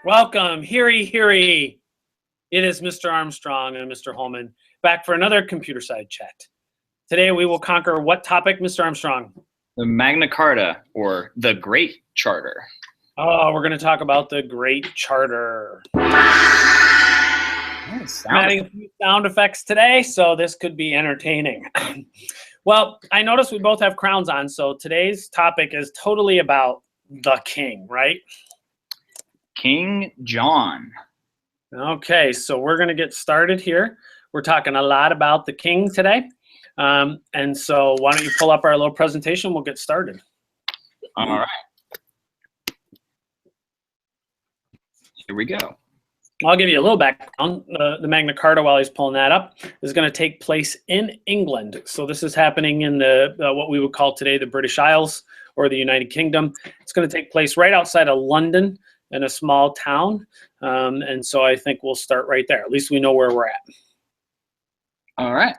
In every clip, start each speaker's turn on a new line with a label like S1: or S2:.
S1: Welcome, heary, heary. It is Mr. Armstrong and Mr. Holman back for another computer side chat. Today we will conquer what topic, Mr. Armstrong?
S2: The Magna Carta, or the Great Charter.
S1: Oh, we're going to talk about the Great Charter. I'm adding a few sound effects today, so this could be entertaining. Well, I noticed we both have crowns on, so today's topic is totally about the king, right?
S2: King John.
S1: Okay, so we're going to get started here. We're talking a lot about the king today. And so why don't you pull up our little presentation? We'll get started.
S2: All right. Here we go.
S1: I'll give you a little background. The Magna Carta, while he's pulling that up, is going to take place in England. So this is happening in the what we would call today the British Isles or the United Kingdom. It's going to take place right outside of London in a small town. And so I think we'll start right there. At least we know where we're at.
S2: All right.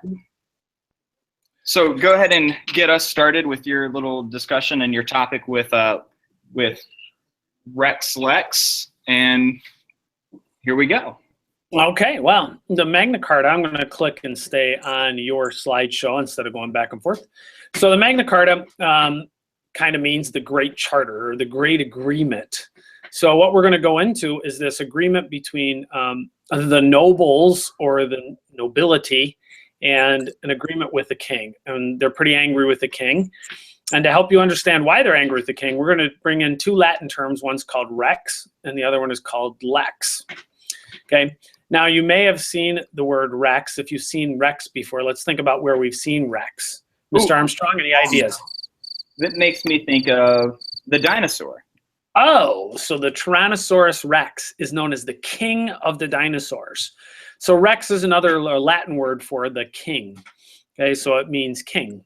S2: So go ahead and get us started with your little discussion and your topic with Rex Lex, and here we go.
S1: Okay, well, the Magna Carta, I'm going to click and stay on your slideshow instead of going back and forth. So the Magna Carta kind of means the Great Charter or the Great Agreement. So what we're going to go into is this agreement between the nobles or the nobility and an agreement with the king. And they're pretty angry with the king. And to help you understand why they're angry with the king, we're going to bring in two Latin terms. One's called rex, and the other one is called lex. Okay. Now, you may have seen the word rex. If you've seen rex before, let's think about where we've seen rex. Mr. Armstrong, any ideas?
S2: That makes me think of the dinosaur.
S1: Oh, so the Tyrannosaurus rex is known as the king of the dinosaurs. So rex is another Latin word for the king. Okay, so it means king.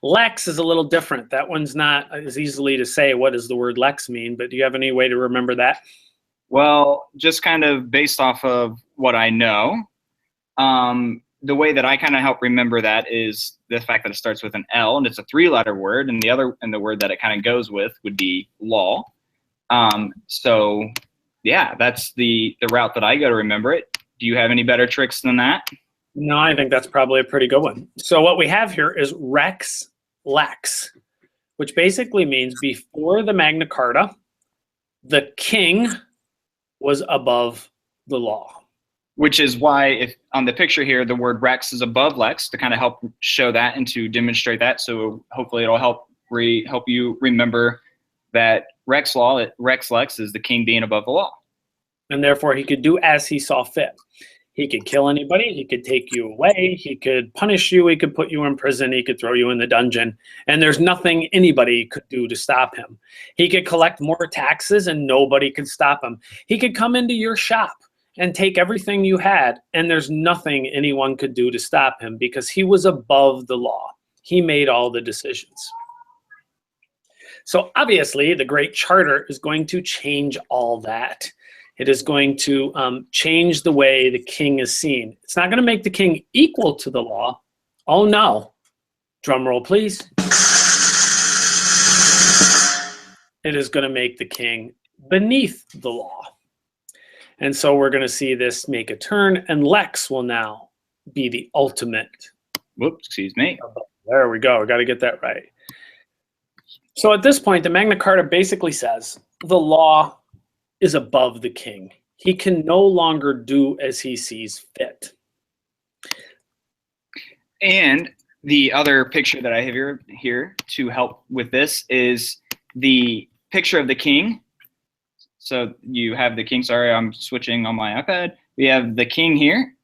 S1: Lex is a little different. That one's not as easily to say what does the word lex mean, but do you have any way to remember that?
S2: Well, just kind of based off of what I know, the way that I kind of help remember that is the fact that it starts with an L and it's a three-letter word, and the word that it kind of goes with would be law. So yeah, that's the route that I go to remember it. Do you have any better tricks than that?
S1: No, I think that's probably a pretty good one. So what we have here is rex lex, which basically means before the Magna Carta, the king was above the law.
S2: Which is why, if on the picture here, the word rex is above lex to kind of help show that and to demonstrate that. So hopefully it'll help you remember that rex lex is the king being above the law. And
S1: therefore he could do as he saw fit. He could kill anybody. He could take you away. He could punish you. He could put you in prison. He could throw you in the dungeon. And there's nothing anybody could do to stop him. He could collect more taxes and nobody could stop him. He could come into your shop and take everything you had, and there's nothing anyone could do to stop him because he was above the law. He made all the decisions. So obviously, the Great Charter is going to change all that. It is going to change the way the king is seen. It's not going to make the king equal to the law. Oh no. Drum roll, please. It is going to make the king beneath the law. And so we're going to see this make a turn, and lex will now be the ultimate.
S2: Whoops, excuse me.
S1: There we go. I got to get that right. So at this point, the Magna Carta basically says the law is above the king. He can no longer do as he sees fit.
S2: And the other picture that I have here to help with this is the picture of the king. So you have the king. Sorry, I'm switching on my iPad. We have the king here,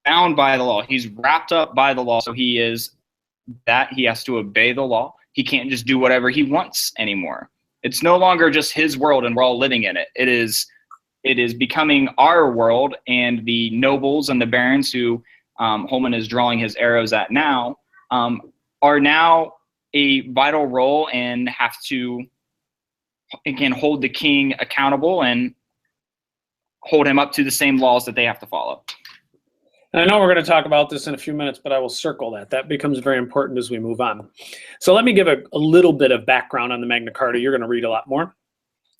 S2: bound by the law. He's wrapped up by the law. So he has to obey the law. He can't just do whatever he wants anymore. It's no longer just his world and we're all living in it. It is becoming our world, and the nobles and the barons who Holman is drawing his arrows at now are now a vital role and can hold the king accountable and hold him up to the same laws that they have to follow.
S1: And I know we're going to talk about this in a few minutes, but I will circle that. That becomes very important as we move on. So let me give a little bit of background on the Magna Carta. You're going to read a lot more.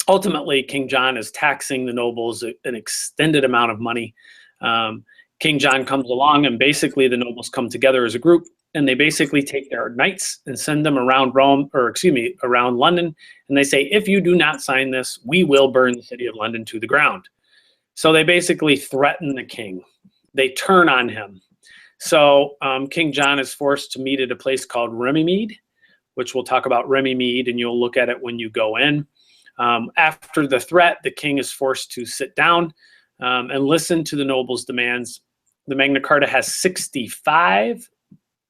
S1: Ultimately, King John is taxing the nobles an extended amount of money. King John comes along, and basically the nobles come together as a group, and they basically take their knights and send them around around London, and they say, if you do not sign this, we will burn the city of London to the ground. So they basically threaten the king. They turn on him. So King John is forced to meet at a place called Runnymede, which we'll talk about Runnymede, and you'll look at it when you go in. After the threat, the king is forced to sit down and listen to the nobles' demands. The Magna Carta has 65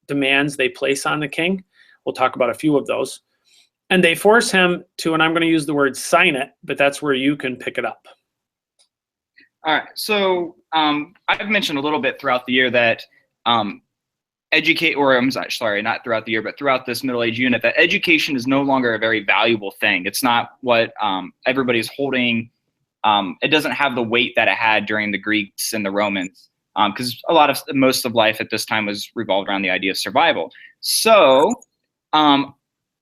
S1: demands they place on the king. We'll talk about a few of those. And they force him to, and I'm going to use the word sign it, but that's where you can pick it up.
S2: All right. So I've mentioned a little bit throughout the year that not throughout the year, but throughout this Middle Age unit, that education is no longer a very valuable thing. It's not what everybody's holding. It doesn't have the weight that it had during the Greeks and the Romans, because most of life at this time was revolved around the idea of survival. So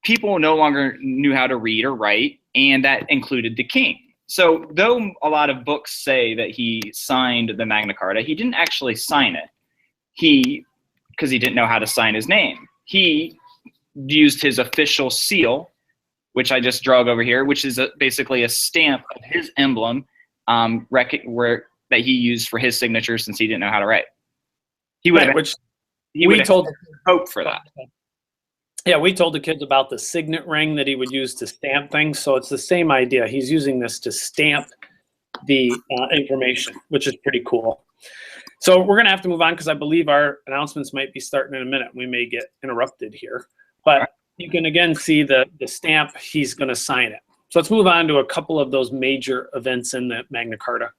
S2: people no longer knew how to read or write, and that included the king. So though a lot of books say that he signed the Magna Carta, he didn't actually sign it. Because he didn't know how to sign his name. He used his official seal, which I just drug over here, which is basically a stamp of his emblem that he used for his signature since he didn't know how to write. He would have hope for that.
S1: Yeah, we told the kids about the signet ring that he would use to stamp things. So it's the same idea. He's using this to stamp the information, which is pretty cool. So we're going to have to move on because I believe our announcements might be starting in a minute. We may get interrupted here. But you can again see the stamp. He's going to sign it. So let's move on to a couple of those major events in the Magna Carta.